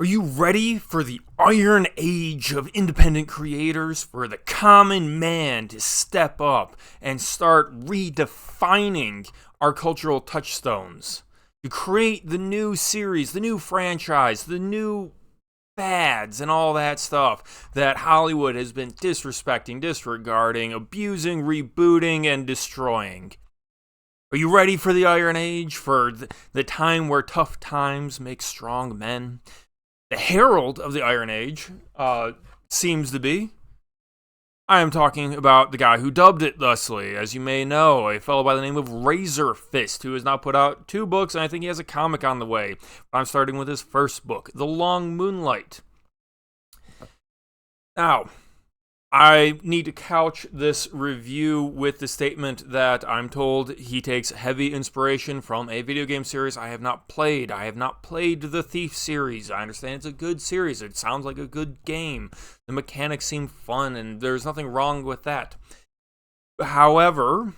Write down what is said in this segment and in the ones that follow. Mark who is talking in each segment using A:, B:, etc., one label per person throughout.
A: Are you ready for the iron age of independent creators? For the common man to step up and start redefining our cultural touchstones? To create the new series, the new franchise, the new fads and all that stuff that Hollywood has been disrespecting, disregarding, abusing, rebooting, and destroying. Are you ready for the Iron Age? For the time where tough times make strong men? The herald of the Iron Age seems to be. I am talking about the guy who dubbed it thusly. As you may know, a fellow by the name of Razorfist, who has now put out 2 books, and I think he has a comic on the way. I'm starting with his first book, The Long Moonlight. Now, I need to couch this review with the statement that I'm told he takes heavy inspiration from a video game series I have not played. I have not played the Thief series. I understand it's a good series. It sounds like a good game. The mechanics seem fun, and there's nothing wrong with that. However,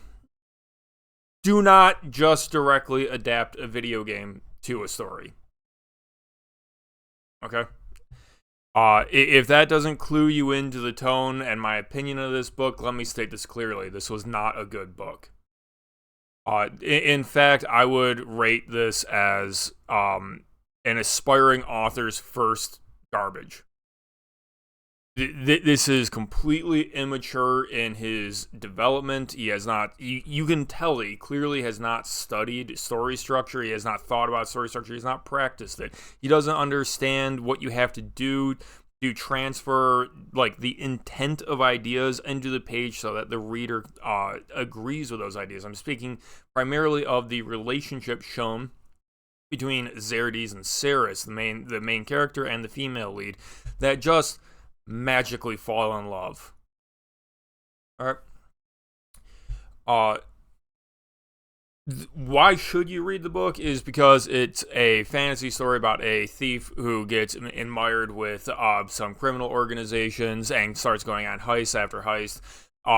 A: do not just directly adapt a video game to a story. Okay? If that doesn't clue you into the tone and my opinion of this book, let me state this clearly. This was not a good book. In fact, I would rate this as an aspiring author's first garbage. This is completely immature in his development. He has not, you can tell he clearly has not studied story structure. He has not thought about story structure. He has not practiced it. He doesn't understand what you have to do to transfer like the intent of ideas into the page so that the reader agrees with those ideas. I'm speaking primarily of the relationship shown between Xerxes and Ceres, the main character and the female lead, that just magically fall in love. All right. Why should you read the book is because it's a fantasy story about a thief who gets admired with some criminal organizations and starts going on heist after heist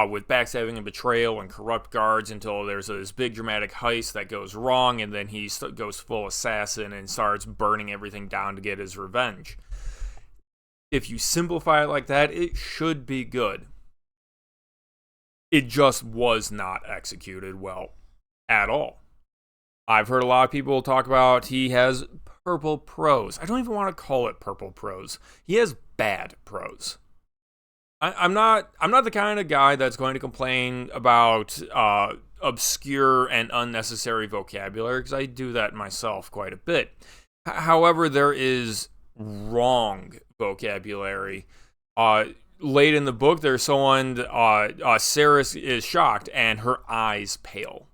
A: with backstabbing and betrayal and corrupt guards until there's this big dramatic heist that goes wrong, and then he goes full assassin and starts burning everything down to get his revenge. If you simplify it like that, it should be good. It just was not executed well at all. I've heard a lot of people talk about he has purple prose. I don't even want to call it purple prose. He has bad prose. I'm not the kind of guy that's going to complain about obscure and unnecessary vocabulary, because I do that myself quite a bit. However, there is wrong vocabulary. Late in the book, there's someone, Ceres is shocked and her eyes pale.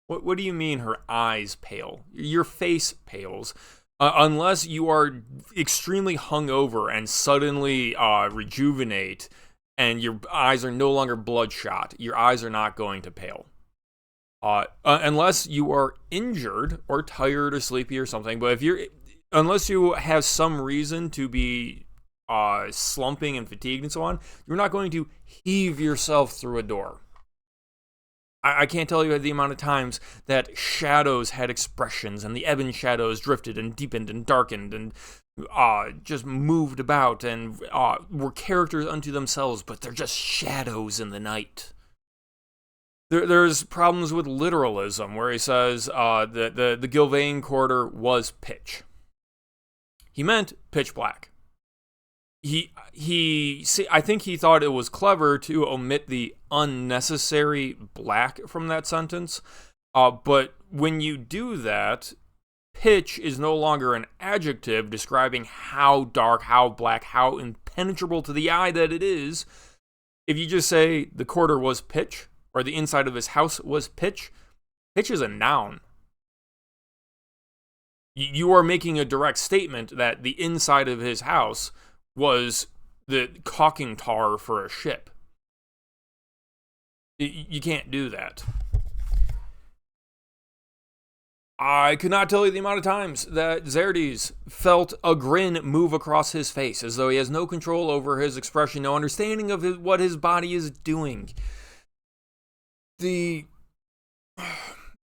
A: What do you mean her eyes pale? Your face pales. Unless you are extremely hungover and suddenly rejuvenate and your eyes are no longer bloodshot, your eyes are not going to pale. Unless you are injured or tired or sleepy or something, but unless you have some reason to be slumping and fatigued and so on, you're not going to heave yourself through a door. I can't tell you the amount of times that shadows had expressions, and the ebon shadows drifted and deepened and darkened and just moved about and were characters unto themselves, but they're just shadows in the night. There's problems with literalism, where he says the Gilvain quarter was pitch. He meant pitch black. I think he thought it was clever to omit the unnecessary black from that sentence. But when you do that, pitch is no longer an adjective describing how dark, how black, how impenetrable to the eye that it is. If you just say the quarter was pitch, or the inside of his house was pitch, pitch is a noun. You are making a direct statement that the inside of his house was the caulking tar for a ship. You can't do that. I could not tell you the amount of times that Xerxes felt a grin move across his face, as though he has no control over his expression, no understanding of what his body is doing.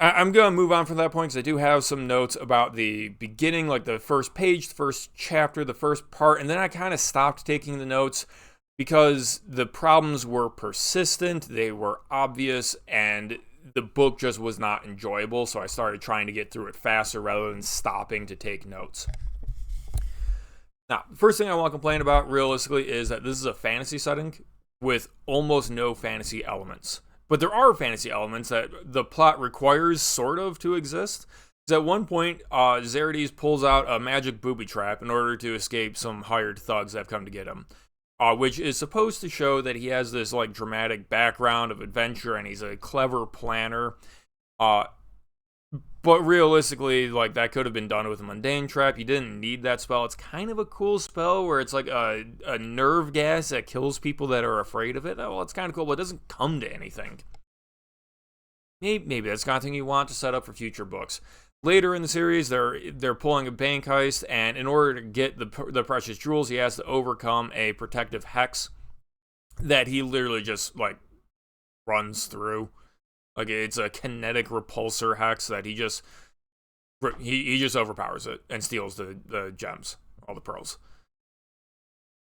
A: I'm going to move on from that point because I do have some notes about the beginning, like the first page, the first chapter, the first part, and then I kind of stopped taking the notes because the problems were persistent, they were obvious, and the book just was not enjoyable, so I started trying to get through it faster rather than stopping to take notes. Now, the first thing I want to complain about realistically is that this is a fantasy setting with almost no fantasy elements. But there are fantasy elements that the plot requires sort of to exist. Because at one point, Xerades pulls out a magic booby trap in order to escape some hired thugs that have come to get him. Which is supposed to show that he has this like dramatic background of adventure and he's a clever planner. But realistically, like, that could have been done with a mundane trap. You didn't need that spell. It's kind of a cool spell where it's like a nerve gas that kills people that are afraid of it. Oh, well, it's kind of cool, but it doesn't come to anything. Maybe that's the kind of thing you want to set up for future books. Later in the series, they're pulling a bank heist, and in order to get the precious jewels, he has to overcome a protective hex that he literally just, like, runs through. Like, it's a kinetic repulsor hex that he just overpowers it and steals the gems, all the pearls.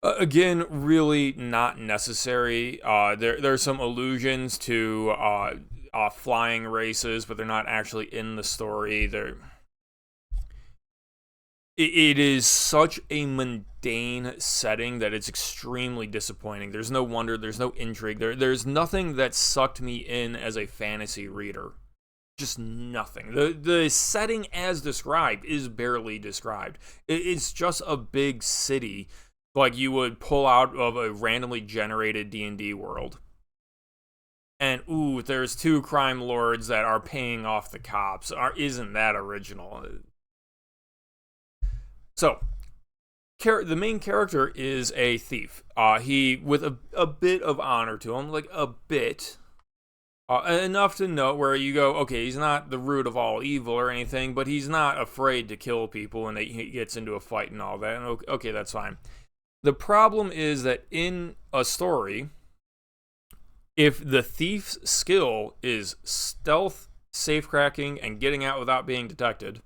A: Again, really not necessary. There's some allusions to flying races, but they're not actually in the story. It is such a mundane setting that it's extremely disappointing. There's no wonder, there's no intrigue. There's nothing that sucked me in as a fantasy reader. Just nothing. The setting as described is barely described. It's just a big city like you would pull out of a randomly generated D&D world. And, ooh, there's two crime lords that are paying off the cops. Isn't that original? So, the main character is a thief. He, with a bit of honor to him, like a bit, enough to note where you go, okay, he's not the root of all evil or anything, but he's not afraid to kill people when he gets into a fight and all that. And okay, that's fine. The problem is that in a story, if the thief's skill is stealth, safecracking, and getting out without being detected,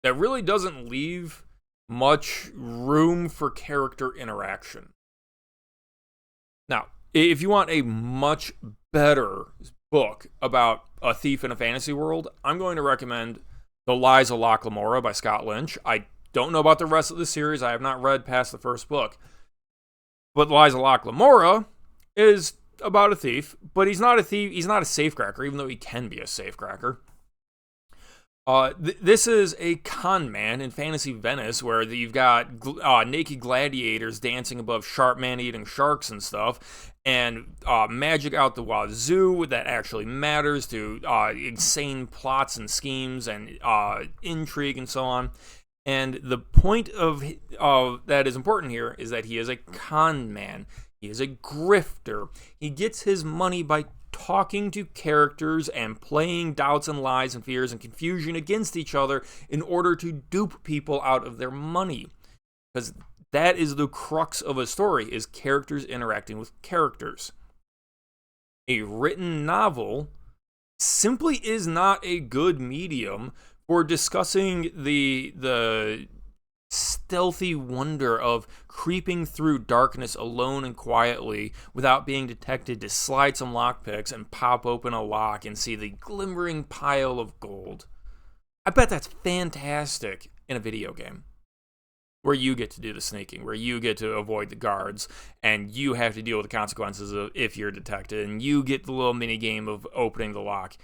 A: that really doesn't leave much room for character interaction. Now, if you want a much better book about a thief in a fantasy world, I'm going to recommend The Lies of Locke Lamora by Scott Lynch. I don't know about the rest of the series. I have not read past the first book. But The Lies of Locke Lamora is about a thief, but he's not a thief. He's not a safecracker, even though he can be a safecracker. This is a con man in fantasy Venice where you've got naked gladiators dancing above sharp man-eating sharks and stuff, and magic out the wazoo that actually matters to insane plots and schemes and intrigue and so on. And the point of that is important here is that he is a con man. He is a grifter. He gets his money by talking to characters and playing doubts and lies and fears and confusion against each other in order to dupe people out of their money. Because that is the crux of a story, is characters interacting with characters. A written novel simply is not a good medium for discussing the stealthy wonder of creeping through darkness alone and quietly without being detected to slide some lockpicks and pop open a lock and see the glimmering pile of gold. I bet that's fantastic in a video game where you get to do the sneaking, where you get to avoid the guards and you have to deal with the consequences of if you're detected, and you get the little mini game of opening the lock.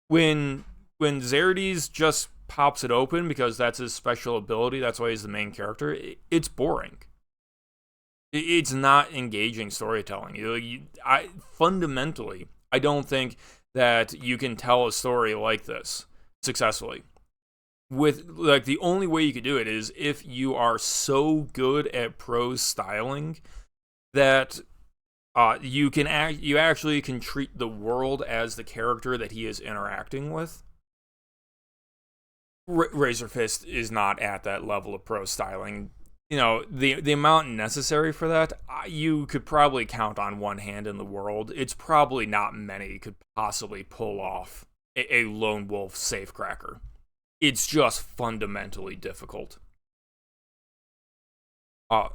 A: When Xerades just pops it open because that's his special ability, that's why he's the main character, it's boring. It's not engaging storytelling. Fundamentally, I don't think that you can tell a story like this successfully. With, like, the only way you could do it is if you are so good at prose styling that you actually can treat the world as the character that he is interacting with. Razorfist is not at that level of prose styling. the amount necessary for that, you could probably count on one hand in the world. It's probably not many could possibly pull off a lone wolf safecracker. It's just fundamentally difficult. Now,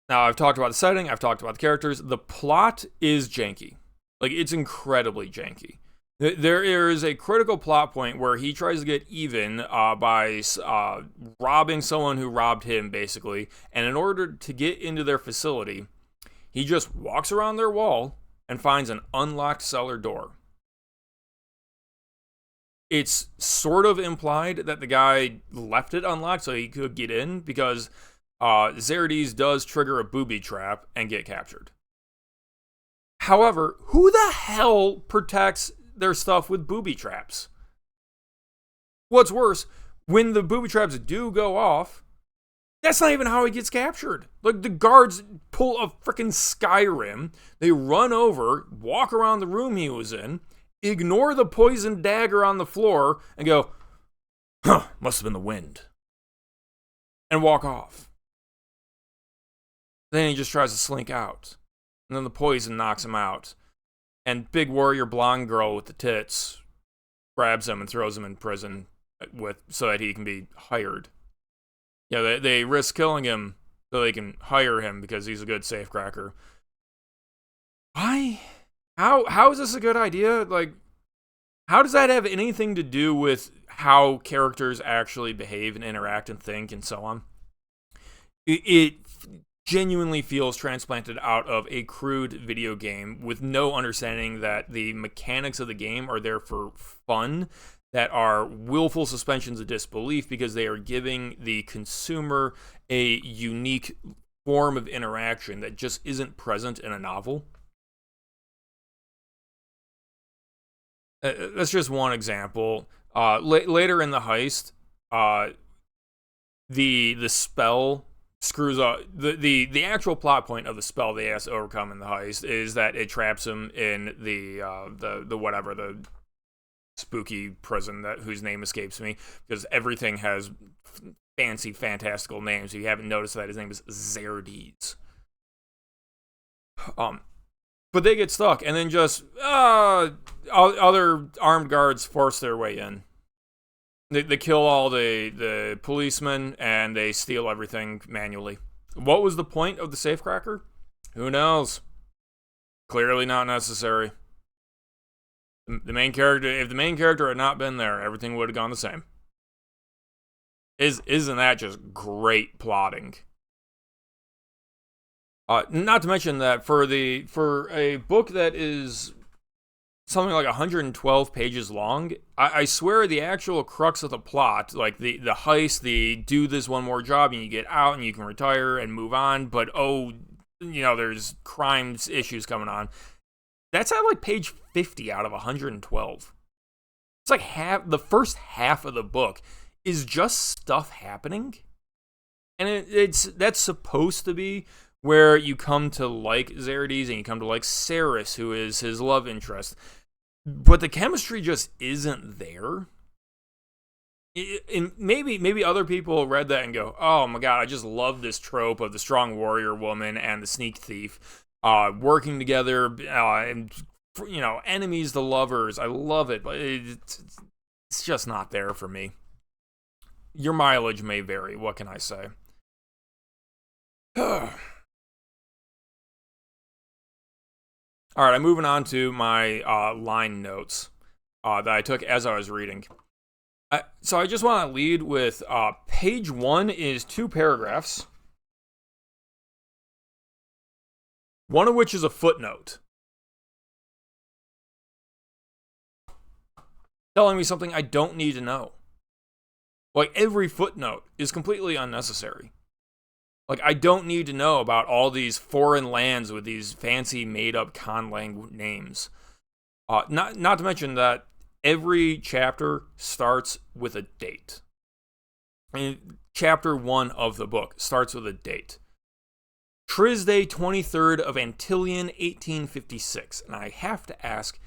A: I've talked about the setting, I've talked about the characters. The plot is janky. Like, it's incredibly janky. There is a critical plot point where he tries to get even by robbing someone who robbed him, basically. And in order to get into their facility, he just walks around their wall and finds an unlocked cellar door. It's sort of implied that the guy left it unlocked so he could get in, because Xerades does trigger a booby trap and get captured. However, who the hell protects their stuff with booby traps? What's worse, when the booby traps do go off, that's not even how he gets captured. Like, the guards pull a freaking Skyrim, they run over, walk around the room he was in, ignore the poisoned dagger on the floor, and go, "Huh, must have been the wind," and walk off. Then he just tries to slink out, and then the poison knocks him out. And big warrior blonde girl with the tits grabs him and throws him in prison so that he can be hired. Yeah, they risk killing him so they can hire him because he's a good safecracker. Why? How is this a good idea? Like, how does that have anything to do with how characters actually behave and interact and think and so on? It genuinely feels transplanted out of a crude video game with no understanding that the mechanics of the game are there for fun, that are willful suspensions of disbelief because they are giving the consumer a unique form of interaction that just isn't present in a novel. That's just one example. Later in the heist, the spell screws up. The actual plot point of the spell they has to overcome in the heist is that it traps him in the spooky prison whose name escapes me, because everything has fancy fantastical names. If you haven't noticed that, his name is Xerades. But they get stuck, and then just other armed guards force their way in. They kill all the policemen, and they steal everything manually. What was the point of the safecracker? Who knows? Clearly not necessary. The main character, if the main character had not been there, everything would have gone the same. Isn't that just great plotting? Not to mention that for a book that is something like 112 pages long, I swear the actual crux of the plot, like the heist, the do this one more job and you get out and you can retire and move on, but there's crimes issues coming on. That's at like page 50 out of 112. It's like the first half of the book is just stuff happening. And that's supposed to be where you come to like Xerades and you come to like Ceres, who is his love interest. But the chemistry just isn't there. And maybe other people read that and go, "Oh my god, I just love this trope of the strong warrior woman and the sneak thief working together, and enemies to lovers. I love it, but it's just not there for me." Your mileage may vary. What can I say? All right, I'm moving on to my line notes that I took as I was reading. So I just want to lead with page 1 is 2 paragraphs, one of which is a footnote, telling me something I don't need to know. Like, every footnote is completely unnecessary. Like, I don't need to know about all these foreign lands with these fancy made-up conlang names. Not to mention that every chapter starts with a date. And chapter 1 of the book starts with a date. Trisday 23rd of Antillion, 1856. And I have to ask,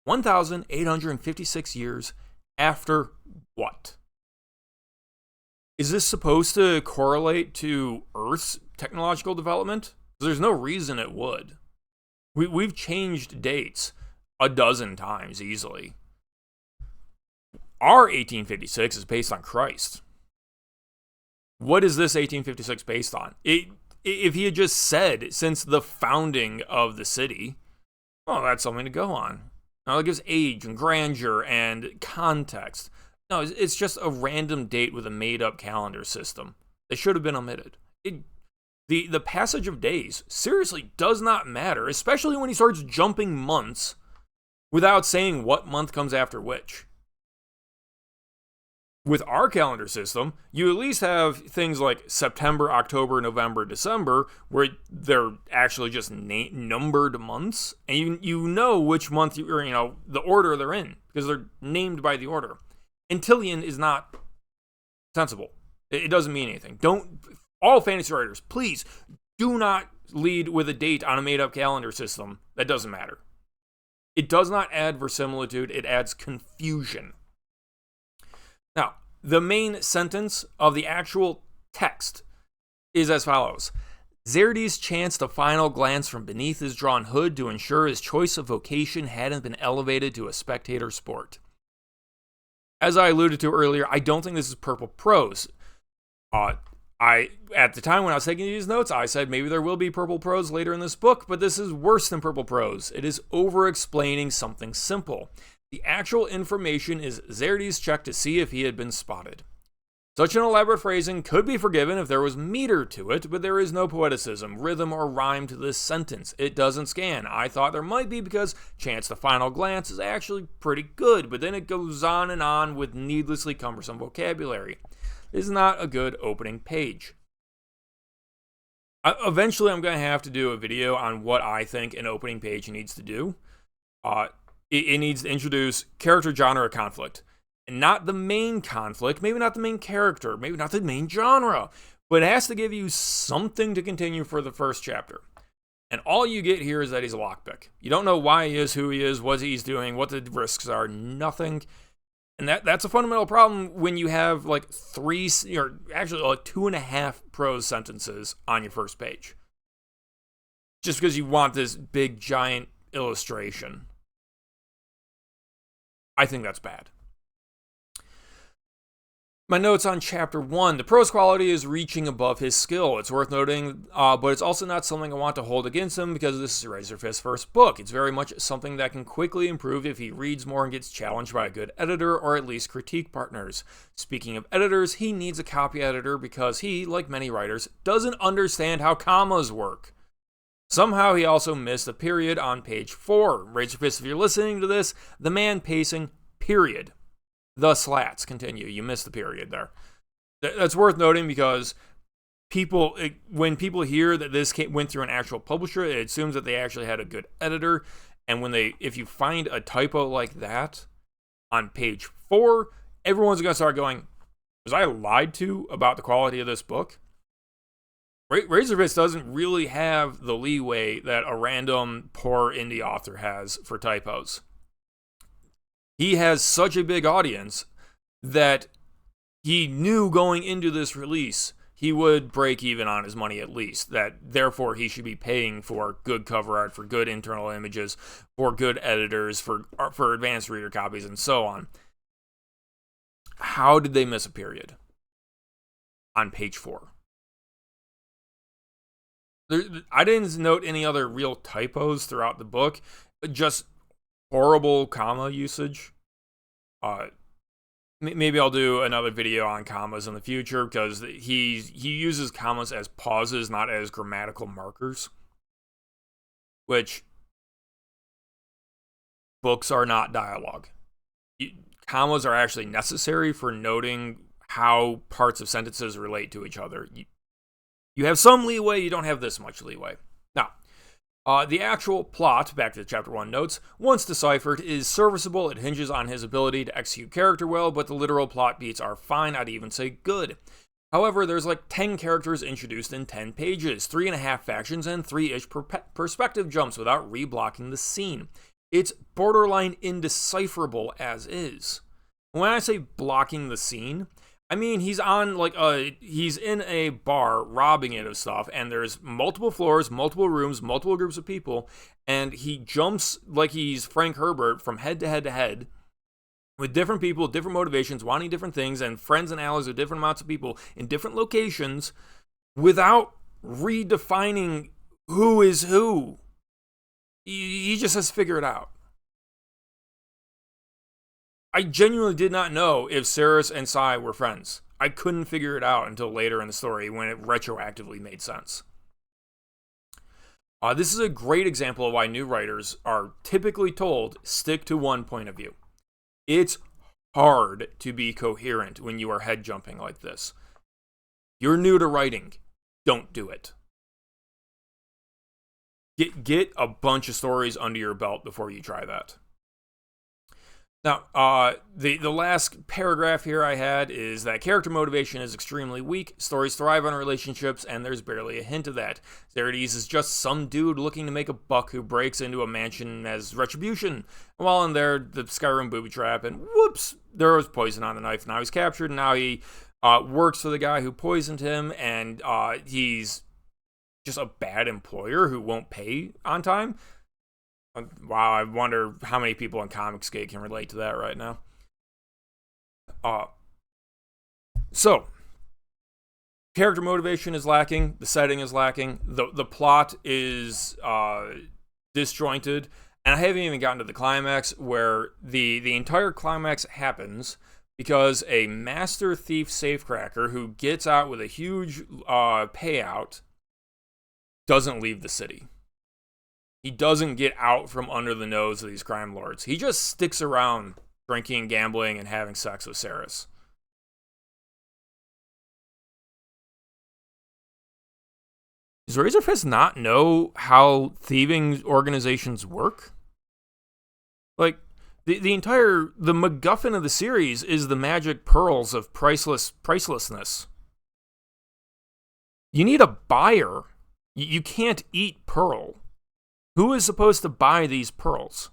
A: 1,856 years after what? Is this supposed to correlate to Earth's technological development? There's no reason it would. We've changed dates a dozen times easily. Our 1856 is based on Christ. What is this 1856 based on? If he had just said, since the founding of the city, well, that's something to go on. Now, it gives age and grandeur and context. No, it's just a random date with a made-up calendar system. They should have been omitted. The passage of days seriously does not matter, especially when he starts jumping months without saying what month comes after which. With our calendar system, you at least have things like September, October, November, December, where they're actually just numbered months, and you know which month the order they're in because they're named by the order. Antillion is not sensible. It doesn't mean anything. All fantasy writers, please do not lead with a date on a made-up calendar system. That doesn't matter. It does not add verisimilitude. It adds confusion. Now, the main sentence of the actual text is as follows. Xerxes chanced a final glance from beneath his drawn hood to ensure his choice of vocation hadn't been elevated to a spectator sport. As I alluded to earlier, I don't think this is purple prose. At the time when I was taking these notes, I said maybe there will be purple prose later in this book, but this is worse than purple prose. It is over-explaining something simple. The actual information is Xerxes' check to see if he had been spotted. Such an elaborate phrasing could be forgiven if there was meter to it, but there is no poeticism, rhythm, or rhyme to this sentence. It doesn't scan. I thought there might be because chance the final glance is actually pretty good, but then it goes on and on with needlessly cumbersome vocabulary. This is not a good opening page. Eventually, I'm going to have to do a video on what I think an opening page needs to do. It needs to introduce character, genre, conflict. And not the main conflict, maybe not the main character, maybe not the main genre, but it has to give you something to continue for the first chapter. And all you get here is that he's a lockpick. You don't know why he is, who he is, what he's doing, what the risks are, nothing. And that's a fundamental problem when you have like 2.5 prose sentences on your first page. Just because you want this big, giant illustration. I think that's bad. My notes on chapter 1. The prose quality is reaching above his skill. It's worth noting, but it's also not something I want to hold against him because this is Razorfist's first book. It's very much something that can quickly improve if he reads more and gets challenged by a good editor or at least critique partners. Speaking of editors, he needs a copy editor because he, like many writers, doesn't understand how commas work. Somehow he also missed a period on page 4. Razorfist, if you're listening to this, the man pacing, period. The slats continue. You missed the period there. That's worth noting because when people hear that this went through an actual publisher, it assumes that they actually had a good editor. And if you find a typo like that on page 4, everyone's going to start going, was I lied to about the quality of this book? Razorfist doesn't really have the leeway that a random poor indie author has for typos. He has such a big audience that he knew going into this release he would break even on his money at least, that therefore he should be paying for good cover art, for good internal images, for good editors, for advanced reader copies, and so on. How did they miss a period on page 4? I didn't note any other real typos throughout the book, just horrible comma usage. Maybe I'll do another video on commas in the future because he uses commas as pauses, not as grammatical markers. Which books are not dialogue. Commas are actually necessary for noting how parts of sentences relate to each other. You have some leeway, you don't have this much leeway. Now, the actual plot, back to the chapter 1 notes, once deciphered, is serviceable. It hinges on his ability to execute character well, but the literal plot beats are fine, I'd even say good. However, there's like 10 characters introduced in 10 pages, 3.5 factions, and 3-ish perspective jumps without reblocking the scene. It's borderline indecipherable as is. When I say blocking the scene, I mean, he's in a bar robbing it of stuff, and there's multiple floors, multiple rooms, multiple groups of people, and he jumps like he's Frank Herbert from head to head to head with different people, different motivations, wanting different things, and friends and allies with different amounts of people in different locations without redefining who is who. He just has to figure it out. I genuinely did not know if Saris and Sai were friends. I couldn't figure it out until later in the story when it retroactively made sense. This is a great example of why new writers are typically told, stick to one point of view. It's hard to be coherent when you are head jumping like this. You're new to writing. Don't do it. Get a bunch of stories under your belt before you try that. Now, the last paragraph here I had is that character motivation is extremely weak, stories thrive on relationships, and there's barely a hint of that. Xerides is just some dude looking to make a buck who breaks into a mansion as retribution. While in there, the Skyrim booby trap, and whoops, there was poison on the knife. Now he's captured, and now he works for the guy who poisoned him, and he's just a bad employer who won't pay on time. Wow, I wonder how many people in Comicsgate can relate to that right now. So, character motivation is lacking. The setting is lacking. The plot is disjointed. And I haven't even gotten to the climax where the entire climax happens because a master thief safecracker who gets out with a huge payout doesn't leave the city. He doesn't get out from under the nose of these crime lords. He just sticks around drinking, gambling, and having sex with Saris. Does Razorfist not know how thieving organizations work? Like, the MacGuffin of the series is the magic pearls of pricelessness. You need a buyer. You can't eat pearl. Who is supposed to buy these pearls?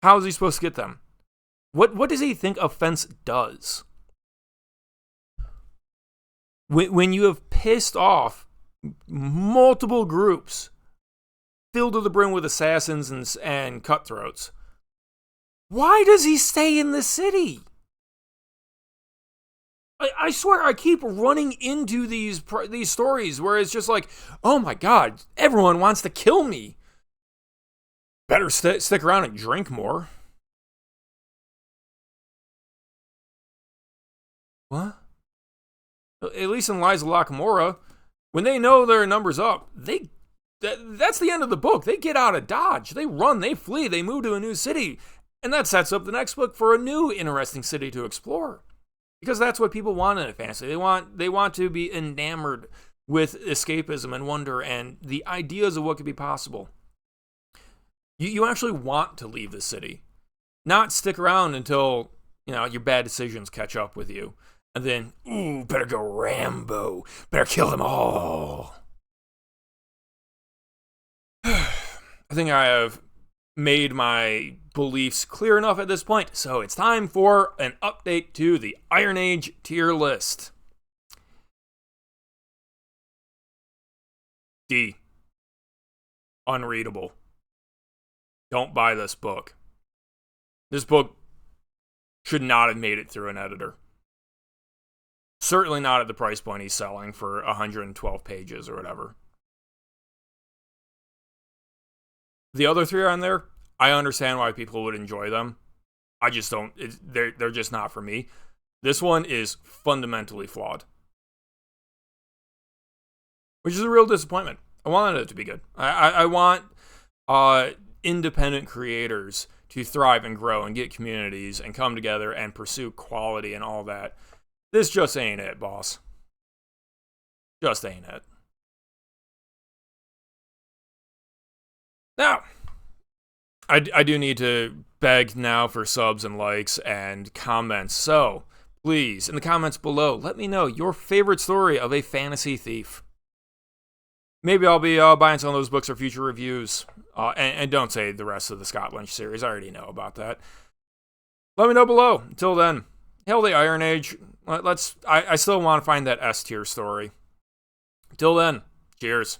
A: How is he supposed to get them? What does he think offense does? When you have pissed off multiple groups filled to the brim with assassins and cutthroats, why does he stay in the city? I swear I keep running into these stories where it's just like, oh my god, everyone wants to kill me. Better stick around and drink more. What? At least in Lies of Locamora, when they know their number's up, that's the end of the book. They get out of Dodge. They run, they flee, they move to a new city. And that sets up the next book for a new interesting city to explore. Because that's what people want in a fantasy. They want to be enamored with escapism and wonder and the ideas of what could be possible. You actually want to leave the city, not stick around until, your bad decisions catch up with you. And then, better go Rambo. Better kill them all. I think I have made my beliefs clear enough at this point, so it's time for an update to the Iron Age tier list. D. Unreadable. Don't buy this book. This book should not have made it through an editor. Certainly not at the price point he's selling for 112 pages or whatever. The other three on there, I understand why people would enjoy them. I just don't. They're just not for me. This one is fundamentally flawed. Which is a real disappointment. I wanted it to be good. I want independent creators to thrive and grow and get communities and come together and pursue quality and all that. This just ain't it, boss. Just ain't it. Now, I do need to beg now for subs and likes and comments. So, please, in the comments below, let me know your favorite story of a fantasy thief. Maybe I'll be buying some of those books for future reviews. And don't say the rest of the Scott Lynch series. I already know about that. Let me know below. Until then, hail the Iron Age. I still want to find that S tier story. Till then, cheers.